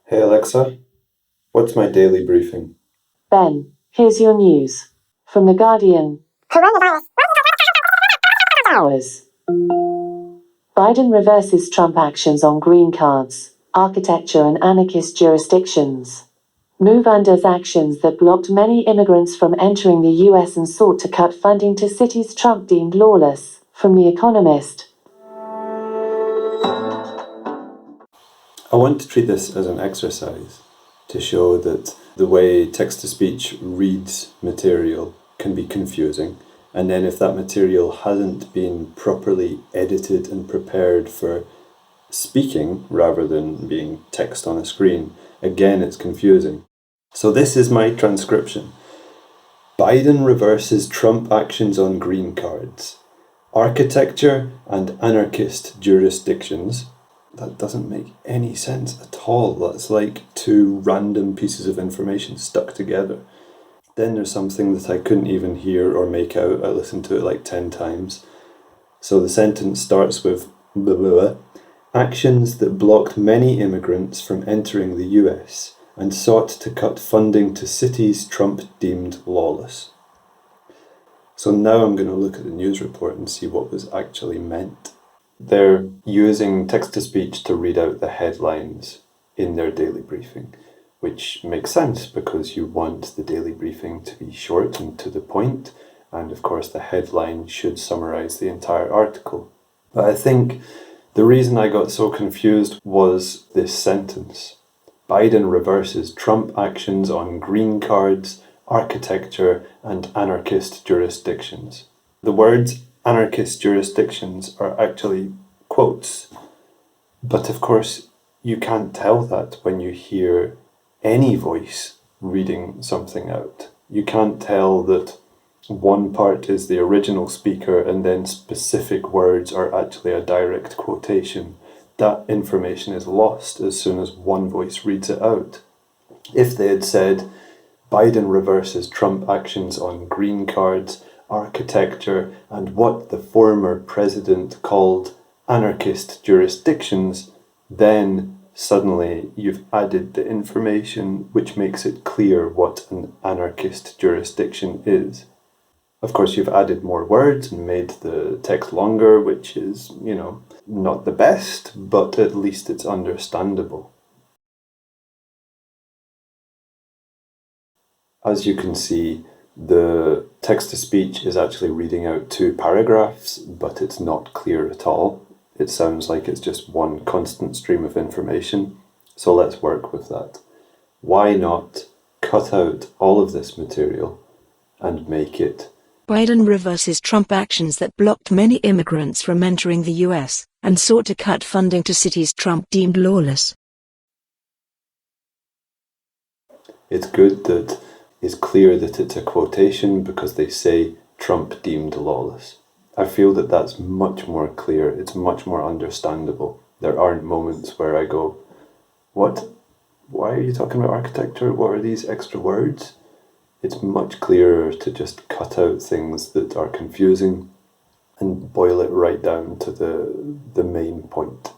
Hey Alexa, what's my daily briefing? Ben, here's your news. From The Guardian. Hours. Biden reverses Trump actions on green cards, architecture and anarchist jurisdictions. Move undoes actions that blocked many immigrants from entering the U.S. and sought to cut funding to cities Trump deemed lawless. From The Economist. I want to treat this as an exercise to show that the way text-to-speech reads material can be confusing, and then if that material hasn't been properly edited and prepared for speaking rather than being text on a screen, again it's confusing. So this is my transcription. Biden reverses Trump actions on green cards, architecture and anarchist jurisdictions. That doesn't make any sense at all. That's like two random pieces of information stuck together. Then there's something that I couldn't even hear or make out. I listened to it like 10 times. So the sentence starts with blah, blah, blah. Actions that blocked many immigrants from entering the US and sought to cut funding to cities Trump deemed lawless. So now I'm going to look at the news report and see what was actually meant. They're using text-to-speech to read out the headlines in their daily briefing, which makes sense because you want the daily briefing to be short and to the point, and of course the headline should summarize the entire article. But I think the reason I got so confused was this sentence. Biden reverses Trump actions on green cards, architecture, and anarchist jurisdictions. The words anarchist jurisdictions are actually quotes, but of course you can't tell that when you hear any voice reading something out. You can't tell that one part is the original speaker and then specific words are actually a direct quotation. That information is lost as soon as one voice reads it out. If they had said, Biden reverses Trump actions on green cards, architecture, and what the former president called anarchist jurisdictions, then suddenly you've added the information which makes it clear what an anarchist jurisdiction is. Of course, you've added more words and made the text longer, which is, not the best, but at least it's understandable. As you can see, the text-to-speech is actually reading out two paragraphs, but it's not clear at all. It sounds like it's just one constant stream of information. So let's work with that. Why not cut out all of this material and make it Biden reverses Trump actions that blocked many immigrants from entering the U.S. and sought to cut funding to cities Trump deemed lawless. It's good that it's clear that it's a quotation because they say Trump deemed lawless. I feel that that's much more clear, it's much more understandable. There aren't moments where I go, what? Why are you talking about architecture? What are these extra words? It's much clearer to just cut out things that are confusing and boil it right down to the main point.